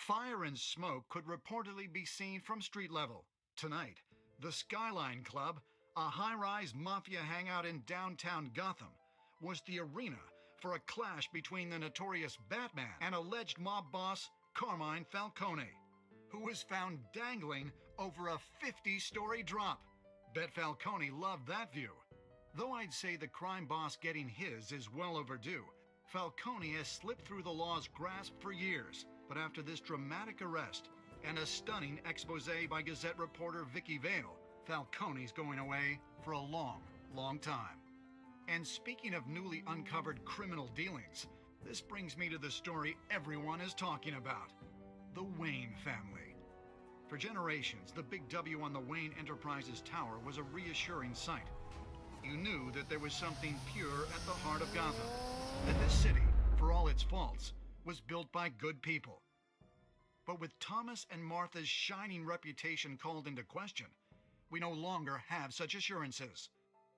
Fire and smoke could reportedly be seen from street level. Tonight, the Skyline Club, a high-rise mafia hangout in downtown Gotham, was the arena for a clash between the notorious Batman and alleged mob boss Carmine Falcone, who was found dangling over a 50-story drop. Bet Falcone loved that view. Though I'd say the crime boss getting his is well overdue, Falcone has slipped through the law's grasp for years. But after this dramatic arrest and a stunning expose by Gazette reporter Vicki, Falcone's going away for a long, long time. And speaking of newly uncovered criminal dealings, this brings me to the story everyone is talking about: the Wayne family. For generations, the big W on the Wayne Enterprises Tower was a reassuring sight. You knew that there was something pure at the heart of Gotham, that this city, for all its faults, was built by good people. But with Thomas and Martha's shining reputation called into question, we no longer have such assurances.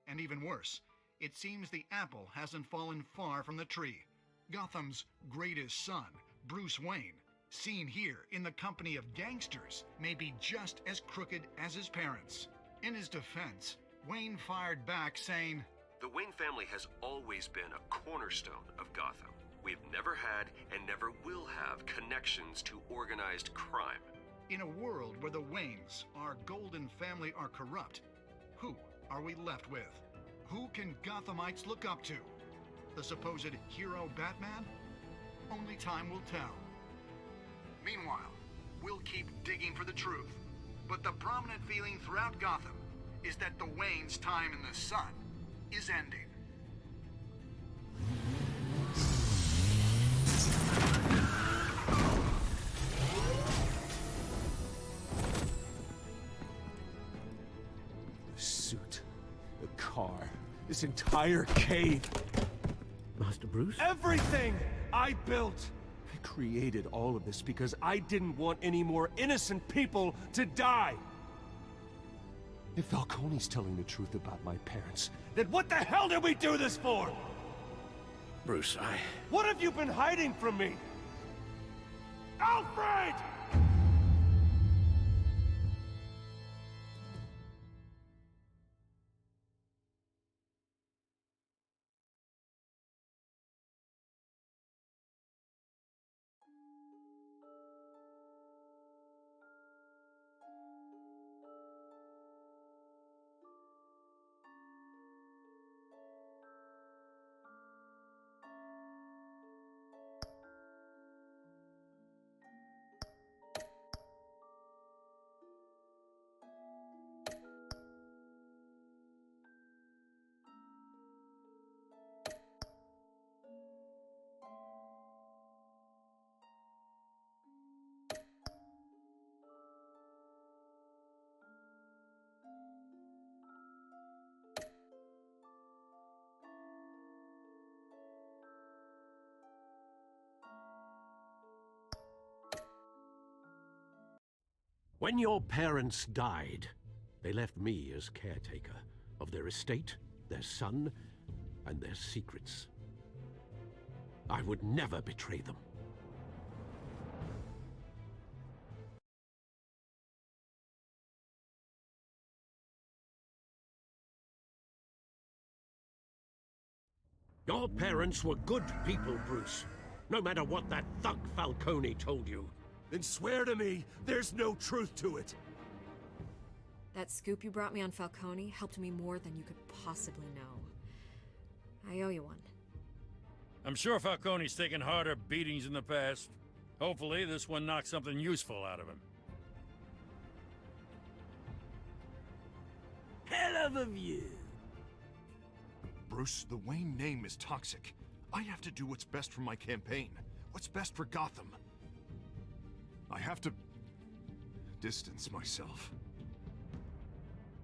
And even worse, it seems the apple hasn't fallen far from the tree. Gotham's greatest son, Bruce Wayne, seen here in the company of gangsters, may be just as crooked as his parents. In his defense, Wayne fired back saying, "The Wayne family has always been a cornerstone of Gotham. We've never had and never will have connections to organized crime." In a world where the Waynes, our golden family, are corrupt, who are we left with? Who can Gothamites look up to? The supposed hero Batman? Only time will tell. Meanwhile, we'll keep digging for the truth. But the prominent feeling throughout Gotham is that the Waynes' time in the sun is ending. The suit, the car, this entire cave. Master Bruce? Everything I built! I created all of this because I didn't want any more innocent people to die! If Falcone's telling the truth about my parents, then what the hell did we do this for? Bruce, What have you been hiding from me? Alfred! when your parents died, they left me as caretaker of their estate, their son, and their secrets. I would never betray them. Your parents were good people, Bruce. No matter what that thug Falcone told you. Then swear to me there's no truth to it. That scoop you brought me on Falcone helped me more than you could possibly know. I owe you one. I'm sure Falcone's taken harder beatings in the past. Hopefully this one knocks something useful out of him. Hell of a view. Bruce, the Wayne name is toxic. I have to do what's best for my campaign. What's best for Gotham. I have to distance myself.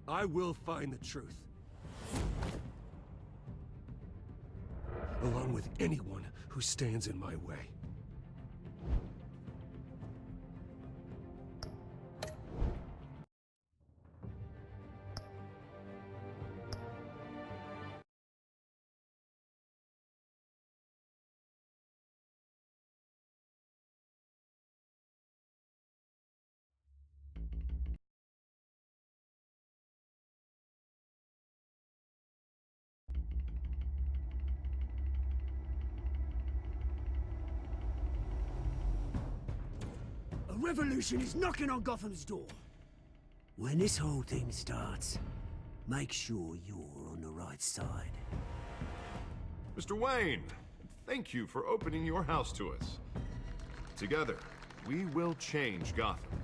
I will find the truth. Along with anyone who stands in my way. revolution is knocking on Gotham's door. When this whole thing starts, make sure you're on the right side. Mr. Wayne, thank you for opening your house to us. Together, we will change Gotham.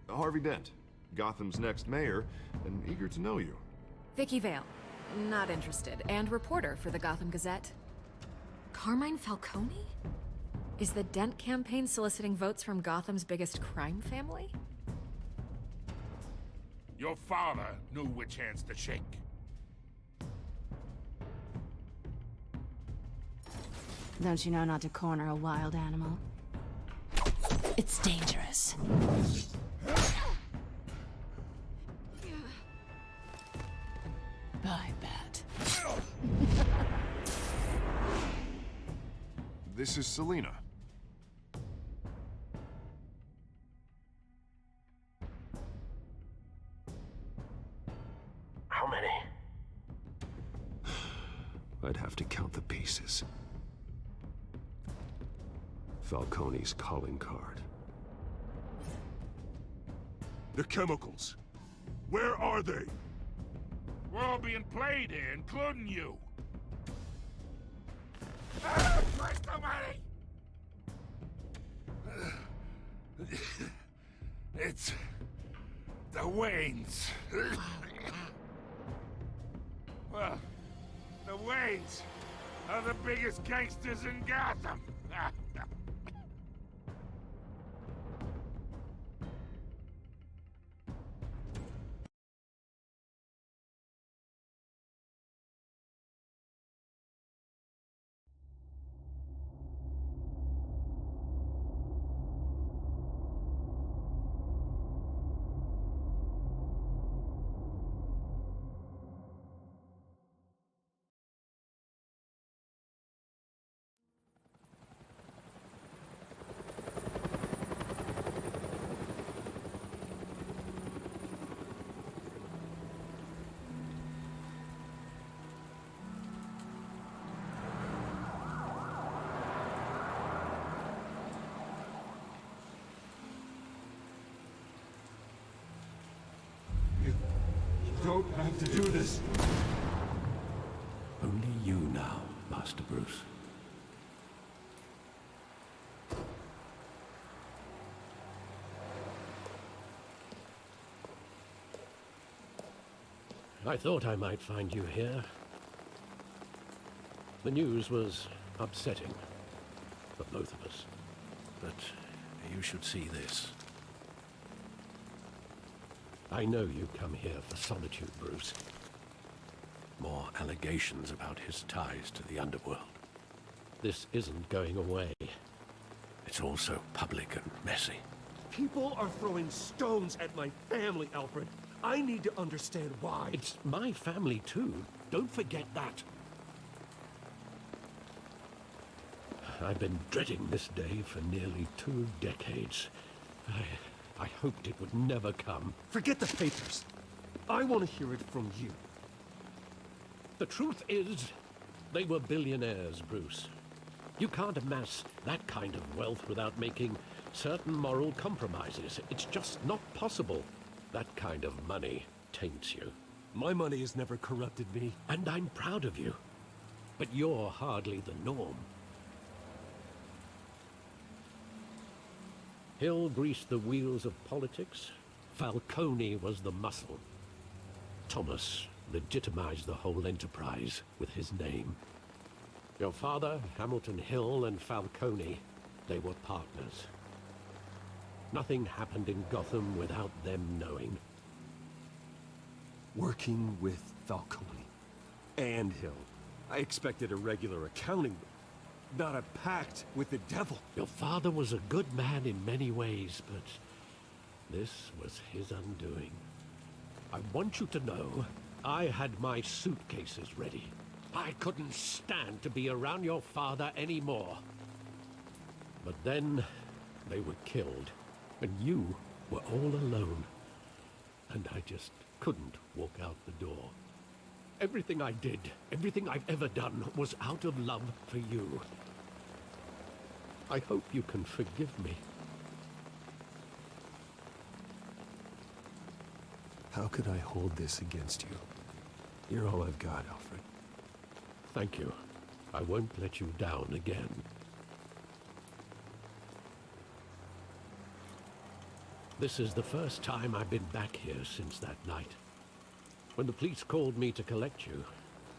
Harvey Dent, Gotham's next mayor, and eager to know you. Vicki Vale, not interested, and reporter for the Gotham Gazette. Carmine Falcone? Is the Dent campaign soliciting votes from Gotham's biggest crime family? Your father knew which hands to shake. Don't you know not to corner a wild animal? It's dangerous. Bye, Bat. This is Selina. How many? I'd have to count the pieces. Falcone's calling card. The chemicals. Where are they? We're all being played here, including you. Where's the money? It's the Waynes. Well, the Waynes are the biggest gangsters in Gotham. Don't have to do this. Only you now, Master Bruce. I thought I might find you here. The news was upsetting for both of us. But you should see this. I know you come here for solitude, Bruce. More allegations about his ties to the underworld. This isn't going away. It's also public and messy. People are throwing stones at my family, Alfred. I need to understand why. It's my family, too. Don't forget that. I've been dreading this day for nearly 2 decades. I hoped it would never come. Forget the papers. I want to hear it from you. The truth is, they were billionaires, Bruce. You can't amass that kind of wealth without making certain moral compromises. It's just not possible. That kind of money taints you. My money has never corrupted me. And I'm proud of you. But you're hardly the norm. Hill greased the wheels of politics. Falcone was the muscle. Thomas legitimized the whole enterprise with his name. Your father, Hamilton Hill, and Falcone, they were partners. Nothing happened in Gotham without them knowing. Working with Falcone and Hill. I expected a regular accounting, not a pact with the devil. Your father was a good man in many ways, but this was his undoing. I want you to know, I had my suitcases ready. I couldn't stand to be around your father anymore. But then, they were killed, and you were all alone. And I just couldn't walk out the door. Everything I did, everything I've ever done, was out of love for you. I hope you can forgive me. How could I hold this against you? You're all I've got, Alfred. Thank you. I won't let you down again. This is the first time I've been back here since that night. When the police called me to collect you,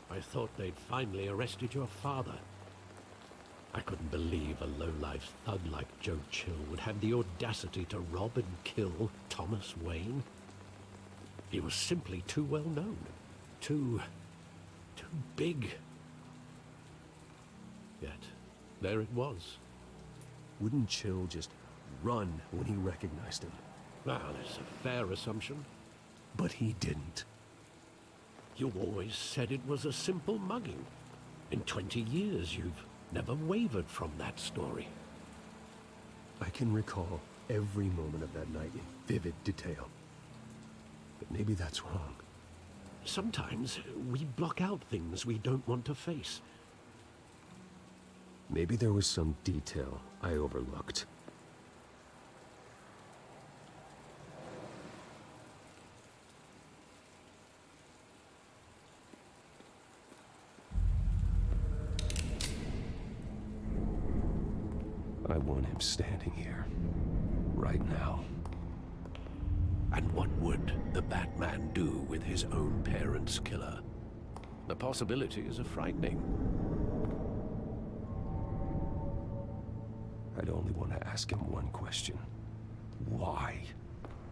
I thought they'd finally arrested your father. I couldn't believe a low-life thug like Joe Chill would have the audacity to rob and kill Thomas Wayne. He was simply too well known. Too big. Yet, there it was. Wouldn't Chill just run when he recognized him? Well, that's a fair assumption. But he didn't. You always said it was a simple mugging. In 20 years, you've never wavered from that story. I can recall every moment of that night in vivid detail. But maybe that's wrong. Sometimes we block out things we don't want to face. Maybe there was some detail I overlooked. I want him standing here, right now. And what would the Batman do with his own parents' killer? The possibilities are frightening. I'd only want to ask him one question. Why?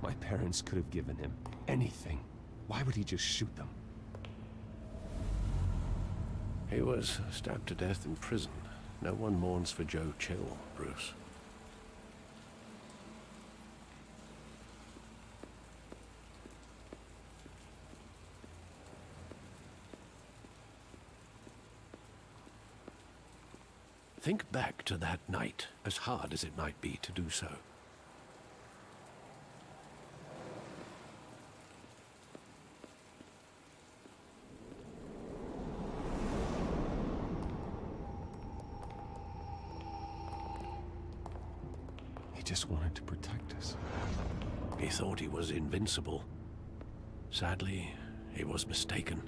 My parents could have given him anything. Why would he just shoot them? He was stabbed to death in prison. No one mourns for Joe Chill, Bruce. Think back to that night, as hard as it might be to do so. He just wanted to protect us. He thought he was invincible. Sadly, he was mistaken.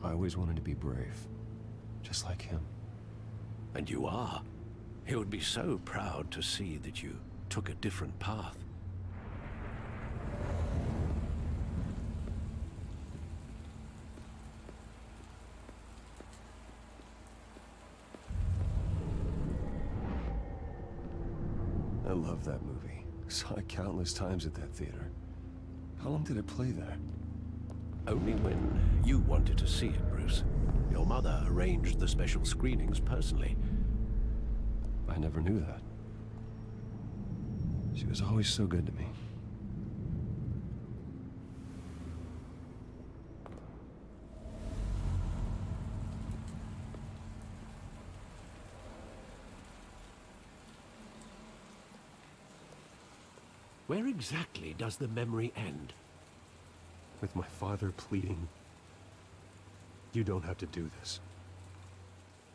I always wanted to be brave. Just like him. And you are. He would be so proud to see that you took a different path. I love that movie. Saw it countless times at that theater. How long did it play there? Only when you wanted to see it, Bruce. Your mother arranged the special screenings personally. I never knew that. She was always so good to me. Where exactly does the memory end? With my father pleading, "You don't have to do this."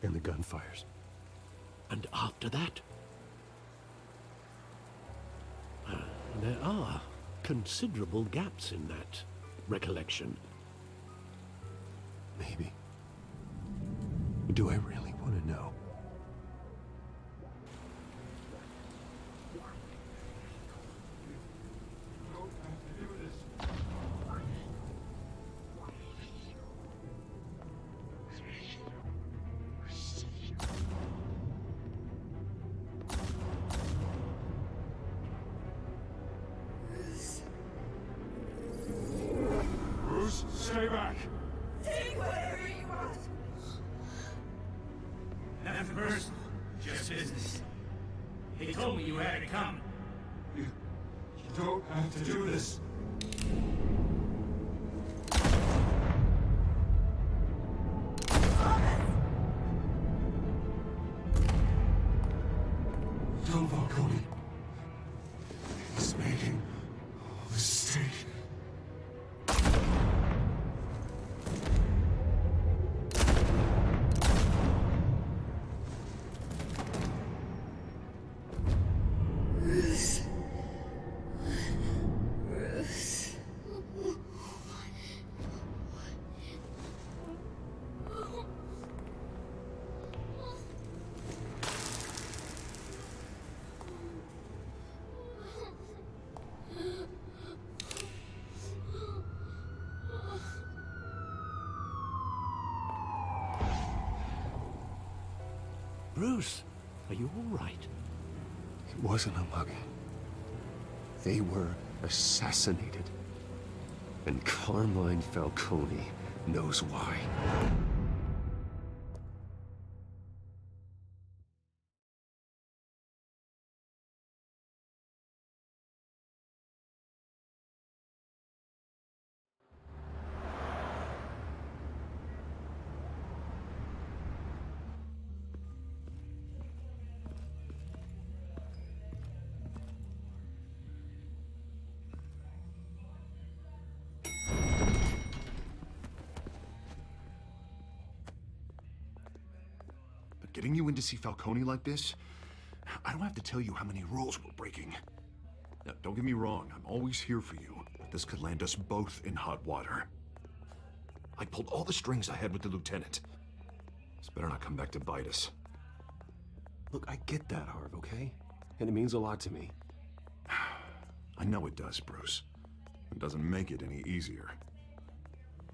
And the gunfires. And after that? There are considerable gaps in that recollection. Maybe. Do I really want to know? Stay back! Take whatever you want! Nothing personal, just business. He told me you had to come. You don't have to do this. Don Falcone. He's making a mistake. Bruce, are you all right? It wasn't a mugging. They were assassinated. And Carmine Falcone knows why. Getting you in to see Falcone like this, I don't have to tell you how many rules we're breaking. Now, don't get me wrong, I'm always here for you, but this could land us both in hot water. I pulled all the strings I had with the lieutenant. This better not come back to bite us. Look, I get that, Harv, okay? And it means a lot to me. I know it does, Bruce. It doesn't make it any easier.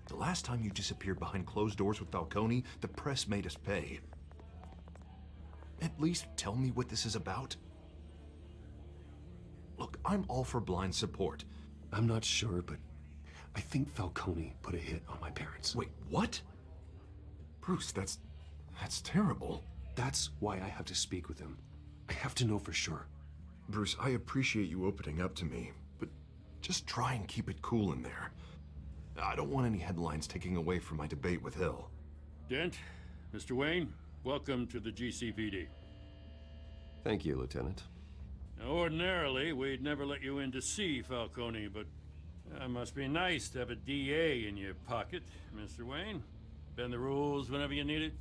The last time you disappeared behind closed doors with Falcone, the press made us pay. At least tell me what this is about. Look, I'm all for blind support. I'm not sure, but I think Falcone put a hit on my parents. Wait, what? Bruce, that's terrible. That's why I have to speak with him. I have to know for sure. Bruce, I appreciate you opening up to me, but just try and keep it cool in there. I don't want any headlines taking away from my debate with Hill. Dent, Mr. Wayne, welcome to the GCPD. Thank you, Lieutenant. Now, ordinarily, we'd never let you in to see Falcone, but it must be nice to have a DA in your pocket, Mr. Wayne. Bend the rules whenever you need it.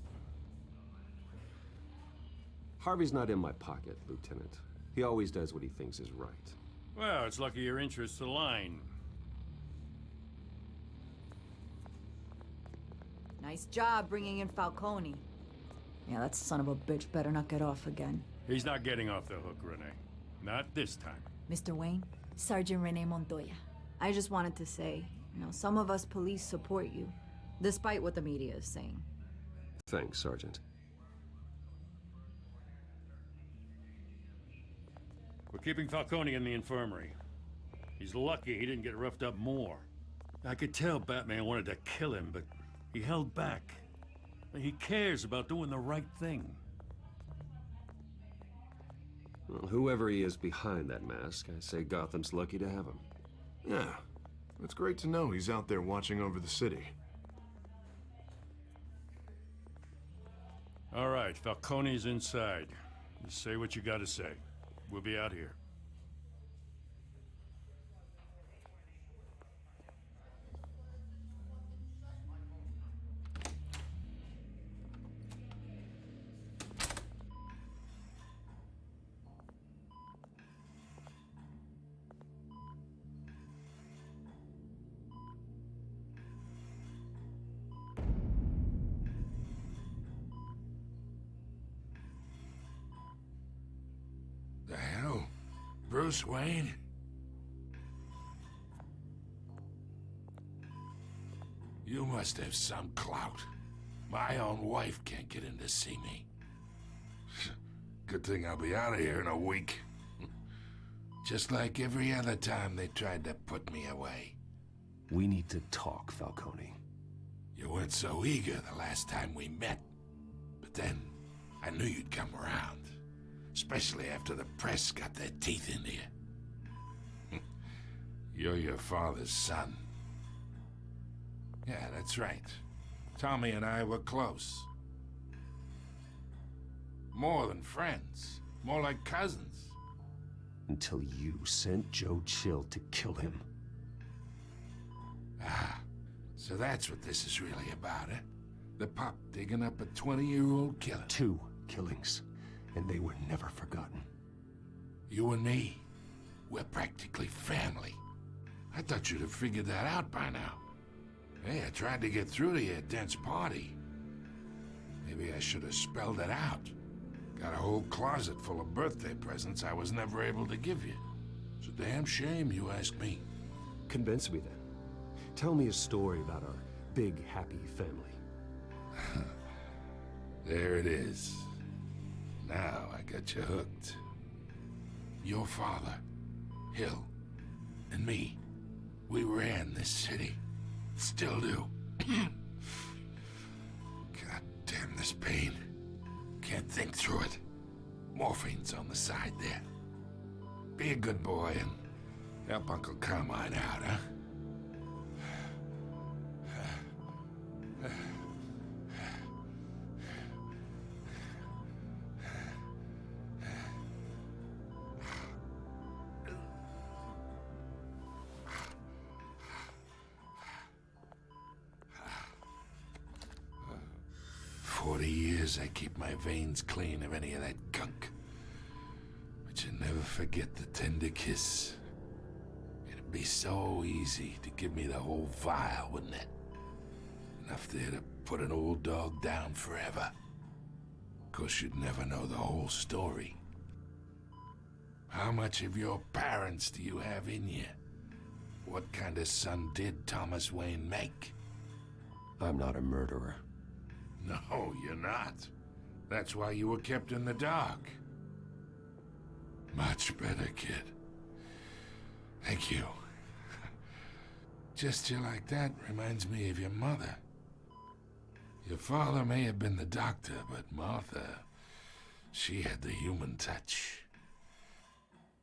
Harvey's not in my pocket, Lieutenant. He always does what he thinks is right. Well, it's lucky your interests align. Nice job bringing in Falcone. Yeah, that son of a bitch better not get off again. He's not getting off the hook, Renee. Not this time. Mr. Wayne, Sergeant Renee Montoya. I just wanted to say, some of us police support you, despite what the media is saying. Thanks, Sergeant. We're keeping Falcone in the infirmary. He's lucky he didn't get roughed up more. I could tell Batman wanted to kill him, but he held back. He cares about doing the right thing. Well, whoever he is behind that mask, I say Gotham's lucky to have him. Yeah, it's great to know he's out there watching over the city. All right, Falcone's inside. You say what you gotta say. We'll be out here. The hell? Bruce Wayne? You must have some clout. My own wife can't get in to see me. Good thing I'll be out of here in a week. Just like every other time they tried to put me away. We need to talk, Falcone. You weren't so eager the last time we met. But then, I knew you'd come around. Especially after the press got their teeth into you. You're your father's son. Yeah, that's right. Tommy and I were close. More than friends. More like cousins. Until you sent Joe Chill to kill him. Ah, so that's what this is really about, eh? The pup digging up a 20-year-old killer. 2 killings. And they were never forgotten. You and me, we're practically family. I thought you'd have figured that out by now. Hey, I tried to get through to you at Dent's party. Maybe I should have spelled it out. Got a whole closet full of birthday presents I was never able to give you. It's a damn shame, you ask me. Convince me then. Tell me a story about our big, happy family. There it is. Now I got you hooked. Your father, Hill, and me, we ran this city. Still do. God damn this pain. Can't think through it. Morphine's on the side there. Be a good boy and help Uncle Carmine out, huh? 40 years I keep my veins clean of any of that gunk. But you never forget the tender kiss. It'd be so easy to give me the whole vial, wouldn't it? Enough there to put an old dog down forever. Of course, you'd never know the whole story. How much of your parents do you have in you? What kind of son did Thomas Wayne make? I'm not a murderer. No, you're not. That's why you were kept in the dark. Much better, kid. Thank you. Gesture like that reminds me of your mother. Your father may have been the doctor, but Martha, she had the human touch.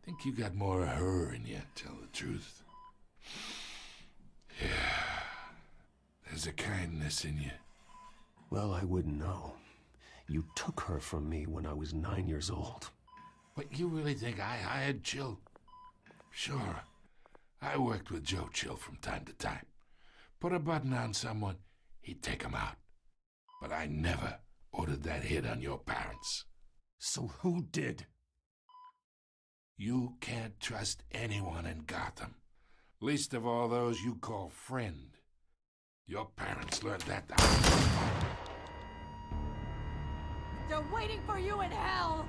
Think you got more of her in you, tell the truth. Yeah, there's a kindness in you. Well, I wouldn't know. You took her from me when I was 9 years old. But you really think I hired Chill? Sure. I worked with Joe Chill from time to time. Put a button on someone, he'd take him out. But I never ordered that hit on your parents. So who did? You can't trust anyone in Gotham. Least of all those you call friend. Your parents learned that the hard way. They're waiting for you in hell!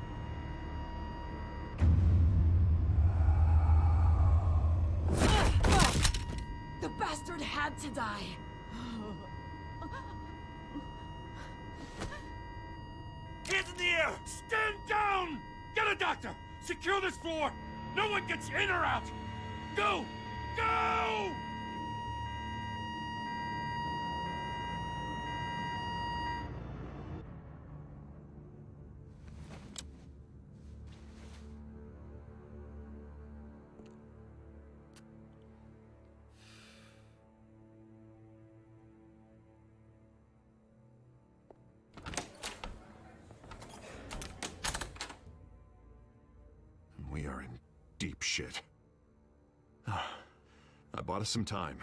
The bastard had to die! Hands in the air! Stand down! Get a doctor! Secure this floor! No one gets in or out! Go! Go! We are in deep shit. I bought us some time,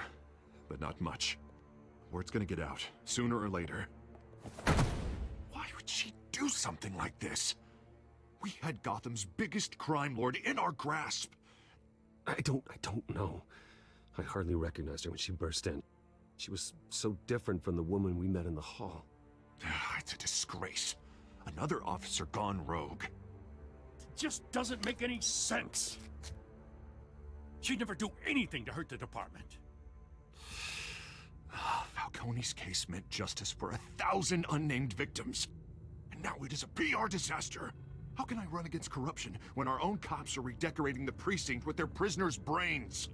but not much. Word's gonna get out, sooner or later. Why would she do something like this? We had Gotham's biggest crime lord in our grasp. I don't know. I hardly recognized her when she burst in. She was so different from the woman we met in the hall. It's a disgrace. Another officer gone rogue. Just doesn't make any sense. She'd never do anything to hurt the department. Falcone's case meant justice for 1,000 unnamed victims. And now it is a PR disaster. How can I run against corruption when our own cops are redecorating the precinct with their prisoners' brains?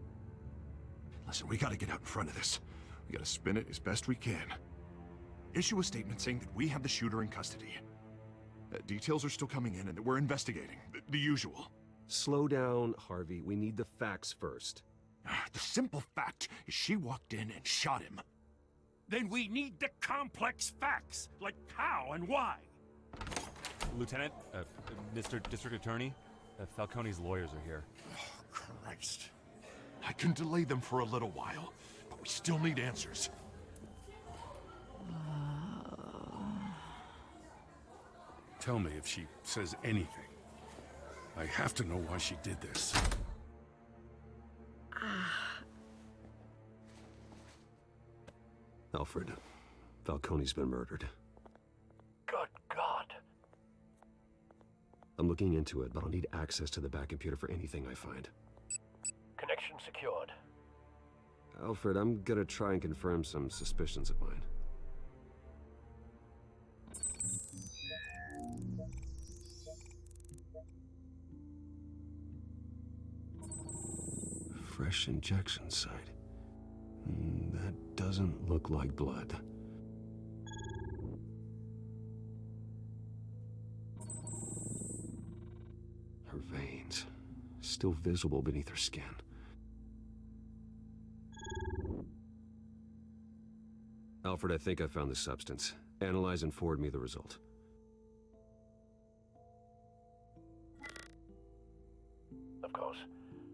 Listen, we gotta get out in front of this. We gotta spin it as best we can. Issue a statement saying that we have the shooter in custody. Details are still coming in and that we're investigating. The usual. Slow down, Harvey. We need the facts first. The simple fact is she walked in and shot him. Then we need the complex facts, like how and why. Lieutenant, Mr. District Attorney, Falcone's lawyers are here. Oh, Christ. I can delay them for a little while, but we still need answers. Tell me if she says anything. I have to know why she did this. Alfred, Falcone's been murdered. Good God. I'm looking into it, but I'll need access to the back computer for anything I find. Connection secured. Alfred, I'm gonna try and confirm some suspicions of mine. fresh injection site. That doesn't look like blood. Her veins, still visible beneath her skin. Alfred, I think I found the substance. Analyze and forward me the result. Of course.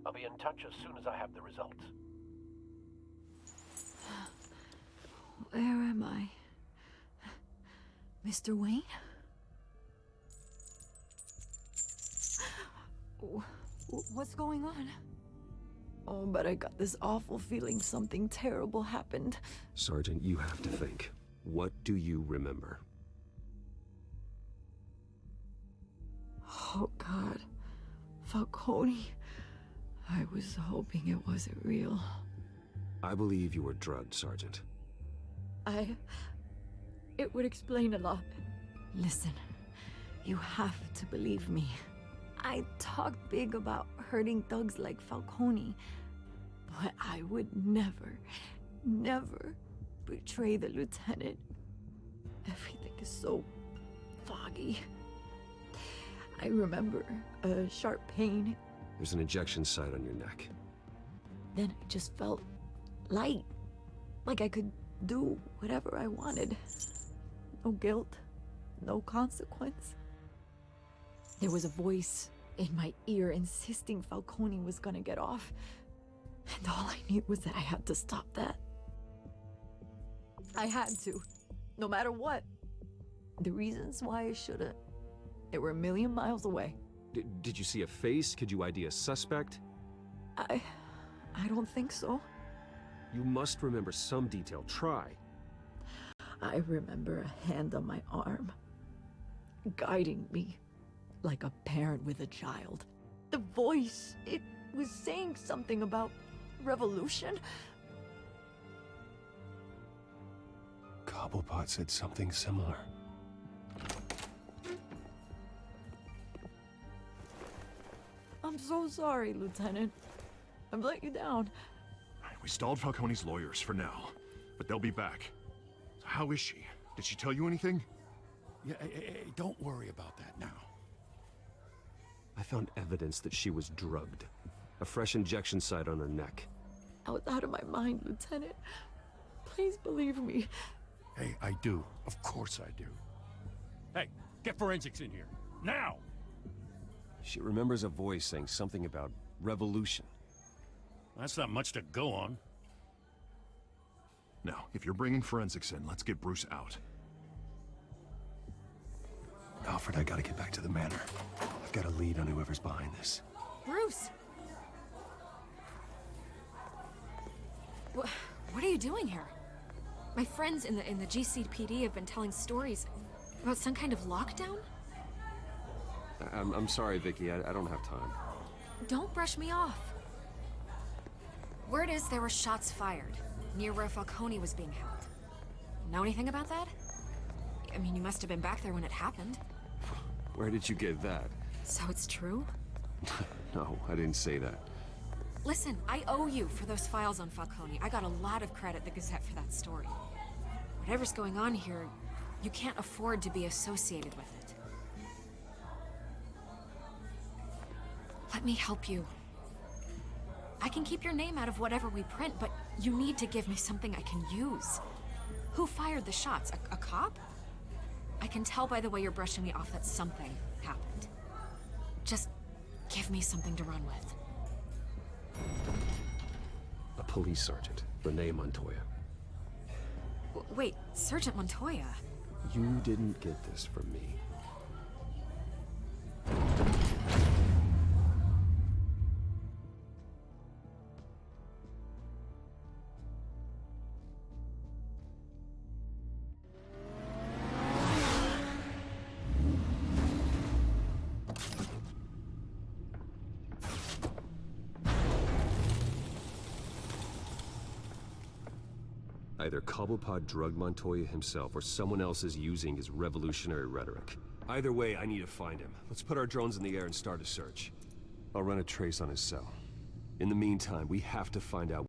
I'll be in touch as soon as I have the results. Where am I? Mr. Wayne? What's going on? Oh, but I got this awful feeling something terrible happened. Sergeant, you have to think. What do you remember? Oh, God. Falcone. I was hoping it wasn't real. I believe you were drugged, Sergeant. It would explain a lot. Listen, you have to believe me. I talked big about hurting thugs like Falcone, but I would never betray the lieutenant. Everything is so foggy. I remember a sharp pain. There's an injection site on your neck. Then I just felt light, like I could do whatever I wanted. No guilt, no consequence. There was a voice in my ear insisting Falcone was gonna get off. And all I knew was that I had to stop that. I had to, no matter what. The reasons why I shouldn't, they were a million miles away. Did you see a face? Could you ID a suspect? I don't think so. You must remember some detail. Try. I remember a hand on my arm, guiding me like a parent with a child. The voice, it was saying something about revolution. Cobblepot said something similar. I'm so sorry, Lieutenant. I've let you down. We stalled Falcone's lawyers for now, but they'll be back. So how is she? Did she tell you anything? Yeah, hey, don't worry about that now. I found evidence that she was drugged. A fresh injection site on her neck. I was out of my mind, Lieutenant. Please believe me. Hey, I do. Of course I do. Hey, get forensics in here. Now! She remembers a voice saying something about revolution. That's not much to go on. Now, if you're bringing forensics in, let's get Bruce out. Alfred, I gotta get back to the manor. I've got a lead on whoever's behind this. Bruce! What are you doing here? My friends in the GCPD have been telling stories about some kind of lockdown? I'm sorry, Vicki. I don't have time. Don't brush me off. Word is there were shots fired near where Falcone was being held. Know anything about that? I mean, you must have been back there when it happened. Where did you get that? So it's true? No, I didn't say that. Listen, I owe you for those files on Falcone. I got a lot of credit at the Gazette for that story. Whatever's going on here, you can't afford to be associated with it. Let me help you. I can keep your name out of whatever we print, but you need to give me something I can use. Who fired the shots? A cop? I can tell by the way you're brushing me off that something happened. Just give me something to run with. A police sergeant, Renee Montoya. Wait, Sergeant Montoya? You didn't get this from me. Either Cobblepot drugged Montoya himself, or someone else is using his revolutionary rhetoric. Either way, I need to find him. Let's put our drones in the air and start a search. I'll run a trace on his cell. In the meantime, we have to find out